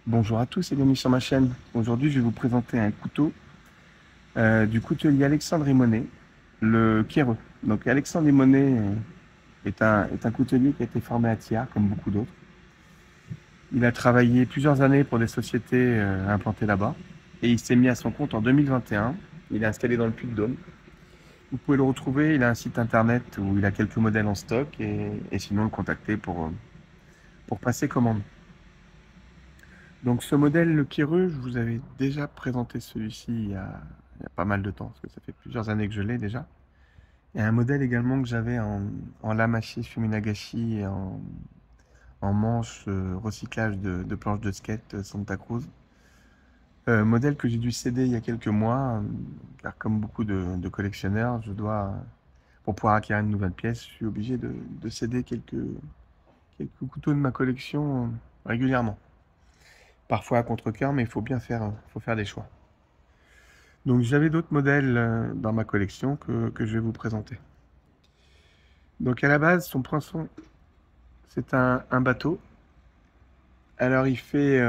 Bonjour à tous et bienvenue sur ma chaîne. Aujourd'hui, je vais vous présenter un couteau du coutelier Alexandre Monet, le Quéreux. Donc, Alexandre Monet est un coutelier qui a été formé à Thiers, comme beaucoup d'autres. Il a travaillé plusieurs années pour des sociétés implantées là-bas et il s'est mis à son compte en 2021. Il est installé dans le Puy-de-Dôme. Vous pouvez le retrouver, il a un site internet où il a quelques modèles en stock et sinon le contacter pour passer commande. Donc ce modèle, le Quéreux, je vous avais déjà présenté celui-ci il y a pas mal de temps, parce que ça fait plusieurs années que je l'ai déjà. Il y a un modèle également que j'avais en lame hachée Fuminagashi et en manche recyclage de planches de skate Santa Cruz. Modèle que j'ai dû céder il y a quelques mois, car comme beaucoup de collectionneurs, pour pouvoir acquérir une nouvelle pièce, je suis obligé de céder quelques couteaux de ma collection régulièrement. Parfois à contre-cœur, mais il faut faire des choix. Donc j'avais d'autres modèles dans ma collection que je vais vous présenter. Donc à la base, son poinçon, c'est un bateau. Alors il fait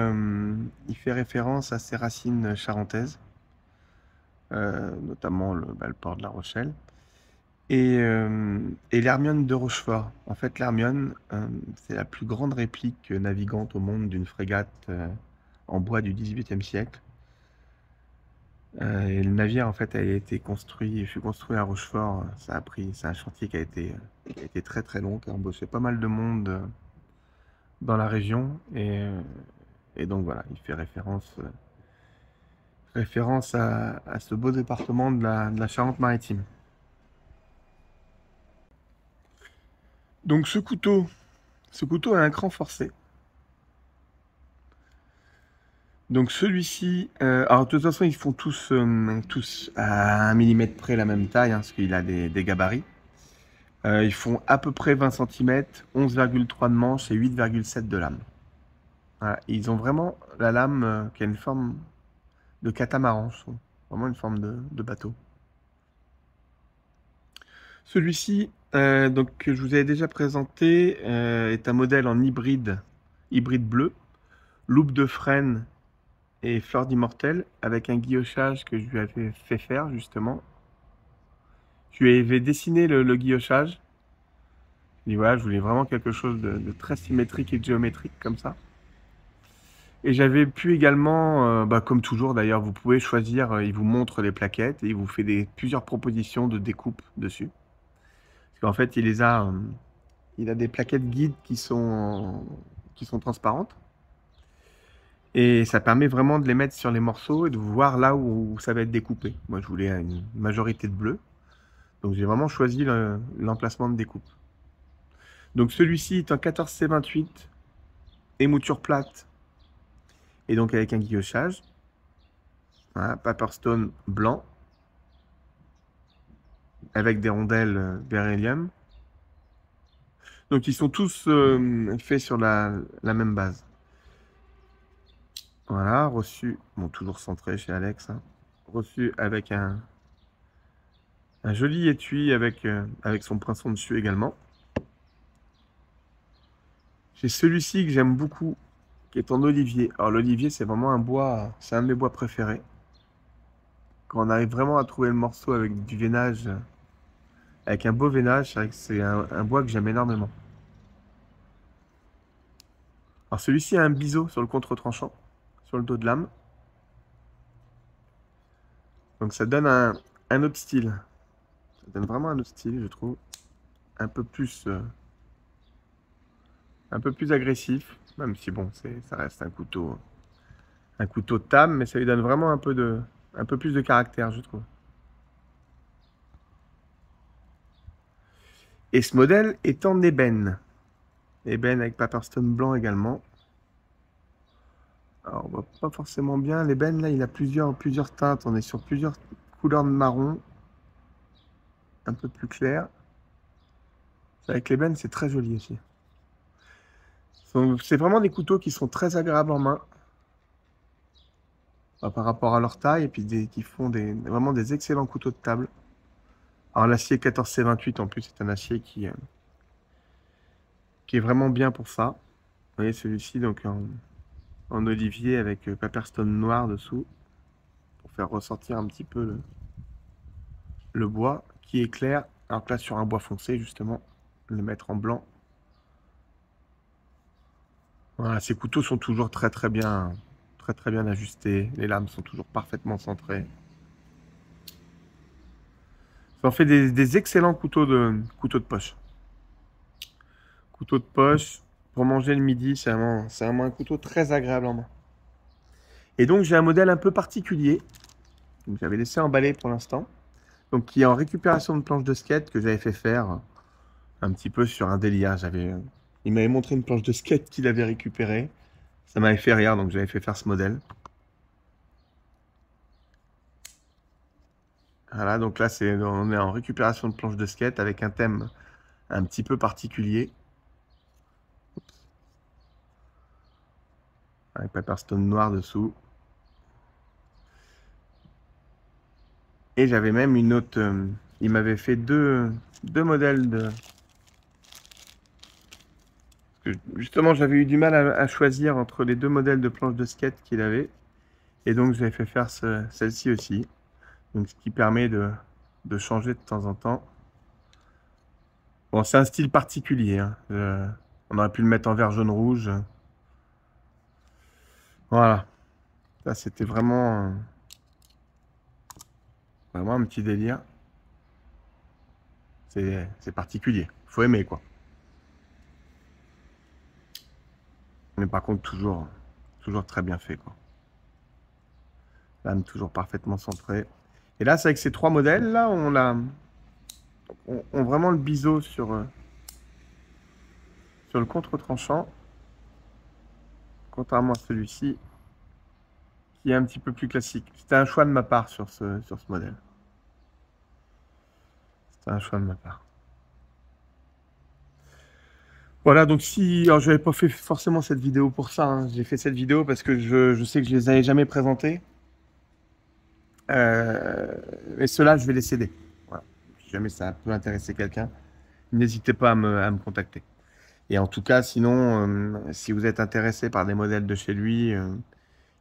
référence à ses racines charentaises, notamment le port de La Rochelle, et l'Hermione de Rochefort. En fait, l'Hermione, c'est la plus grande réplique navigante au monde d'une frégate en bois du XVIIIe siècle. Et le navire, en fait, fut construit à Rochefort. C'est un chantier qui a été très très long, qui a embauché pas mal de monde dans la région. Et donc voilà, il fait référence à ce beau département de la Charente-Maritime. Donc ce couteau a un cran forcé. Donc celui-ci, alors de toute façon, ils font tous à 1 mm près la même taille, hein, parce qu'il a des gabarits. Ils font à peu près 20 cm, 11,3 de manche et 8,7 de lame. Voilà. Ils ont vraiment la lame qui a une forme de catamaran, je trouve. Vraiment une forme de bateau. Celui-ci, donc, que je vous avais déjà présenté, est un modèle en hybride bleu, loupe de frêne et fleur d'immortel, avec un guillochage que je lui avais fait faire, justement. Je lui avais dessiné le guillochage. Et voilà, je voulais vraiment quelque chose de très symétrique et géométrique, comme ça. Et j'avais pu également, comme toujours d'ailleurs, vous pouvez choisir, il vous montre les plaquettes et il vous fait plusieurs propositions de découpe dessus. Parce qu'en fait, il a des plaquettes guides qui sont transparentes. Et ça permet vraiment de les mettre sur les morceaux et de voir là où ça va être découpé. Moi, je voulais une majorité de bleu. Donc j'ai vraiment choisi l'emplacement de découpe. Donc celui-ci est en 14C28, émouture plate et donc avec un guillochage. Voilà, Paperstone blanc avec des rondelles beryllium. Donc ils sont tous faits sur la même base. Voilà, reçu, bon toujours centré chez Alex, hein. Reçu avec un joli étui avec son poinçon dessus également. J'ai celui-ci que j'aime beaucoup, qui est en olivier. Alors l'olivier, c'est vraiment un bois, c'est un de mes bois préférés. Quand on arrive vraiment à trouver le morceau avec du veinage, avec un beau veinage, c'est vrai que c'est un bois que j'aime énormément. Alors celui-ci a un biseau sur le contre-tranchant, sur le dos de lame. Donc ça donne un autre style. Ça donne vraiment un autre style, je trouve. Un peu plus, euh, un peu plus agressif, même si bon, ça reste un couteau de table, mais ça lui donne vraiment un peu plus de caractère, je trouve. Et ce modèle est en ébène. Ébène avec Paperstone blanc également. Alors, on voit pas forcément bien. L'ébène, là, il a plusieurs teintes. On est sur plusieurs couleurs de marron, un peu plus clair. Avec l'ébène, c'est très joli aussi. C'est vraiment des couteaux qui sont très agréables en main par rapport à leur taille et puis qui font vraiment des excellents couteaux de table. Alors l'acier 14C28 en plus, c'est un acier qui est vraiment bien pour ça. Vous voyez celui-ci, donc en olivier avec Paperstone noir dessous pour faire ressortir un petit peu le bois qui est clair. Alors que là, sur un bois foncé, justement, le mettre en blanc. Voilà, ces couteaux sont toujours très très bien ajustés. Les lames sont toujours parfaitement centrées. Ça en fait des excellents couteaux de poche. Couteau de poche, pour manger le midi, c'est vraiment un couteau très agréable en main. Et donc, j'ai un modèle un peu particulier. Donc, j'avais laissé emballer pour l'instant. Donc, qui est en récupération de planche de skate que j'avais fait faire un petit peu sur un délire. Il m'avait montré une planche de skate qu'il avait récupérée. Ça m'avait fait rire, donc j'avais fait faire ce modèle. Voilà, donc là, on est en récupération de planche de skate avec un thème un petit peu particulier. Avec Paperstone noir dessous. Et j'avais même une autre... il m'avait fait deux modèles de... Justement, j'avais eu du mal à choisir entre les deux modèles de planche de skate qu'il avait. Et donc, j'avais fait faire celle-ci aussi. Donc, ce qui permet de changer de temps en temps. Bon, c'est un style particulier, hein. On aurait pu le mettre en vert, jaune, rouge. Voilà. Ça, c'était vraiment un petit délire. C'est particulier. Faut aimer, quoi. Mais par contre, toujours très bien fait, quoi. Lame toujours parfaitement centrée. Et là, c'est avec ces trois modèles, là, on vraiment le biseau sur le contre-tranchant. Contrairement à celui-ci, qui est un petit peu plus classique. C'était un choix de ma part sur ce modèle. C'était un choix de ma part. Voilà, donc alors je n'avais pas fait forcément cette vidéo pour ça, hein. J'ai fait cette vidéo parce que je sais que je les avais jamais présentés. Et ceux-là, je vais les céder. Voilà. Si jamais ça peut intéresser quelqu'un, n'hésitez pas à me contacter. Et en tout cas, sinon, si vous êtes intéressé par des modèles de chez lui,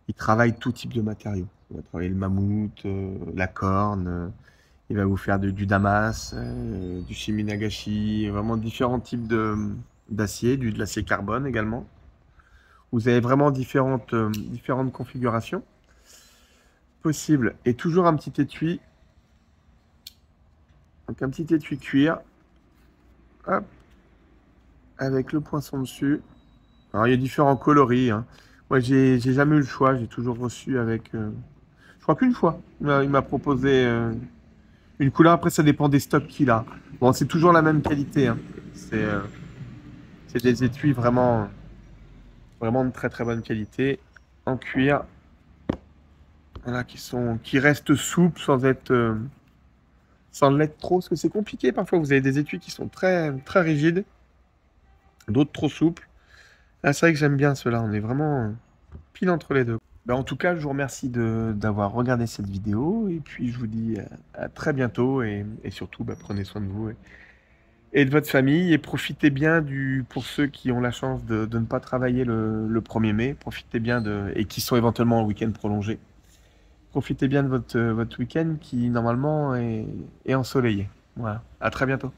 il travaille tout type de matériaux. Il va travailler le mammouth, la corne, il va vous faire du damas, du shiminagashi, vraiment différents types d'acier, de l'acier carbone également. Vous avez vraiment différentes configurations possibles. Et toujours un petit étui. Donc un petit étui cuir. Hop. Avec le poinçon dessus. Alors il y a différents coloris, hein. Moi j'ai jamais eu le choix, j'ai toujours reçu avec... je crois qu'une fois, il m'a proposé une couleur. Après ça dépend des stocks qu'il a. Bon, c'est toujours la même qualité, hein. C'est des étuis vraiment de très très bonne qualité, en cuir. Voilà, qui restent souples sans l'être trop, parce que c'est compliqué parfois. Vous avez des étuis qui sont très très rigides, d'autres trop souples. Là, c'est vrai que j'aime bien ceux-là. On est vraiment pile entre les deux. Ben, en tout cas, je vous remercie d'avoir regardé cette vidéo. Et puis, je vous dis à très bientôt. Et surtout, ben, prenez soin de vous et de votre famille. Et profitez bien pour ceux qui ont la chance de ne pas travailler le 1er mai. Profitez bien et qui sont éventuellement en week-end prolongé. Profitez bien de votre week-end qui, normalement, est ensoleillé. Voilà. À très bientôt.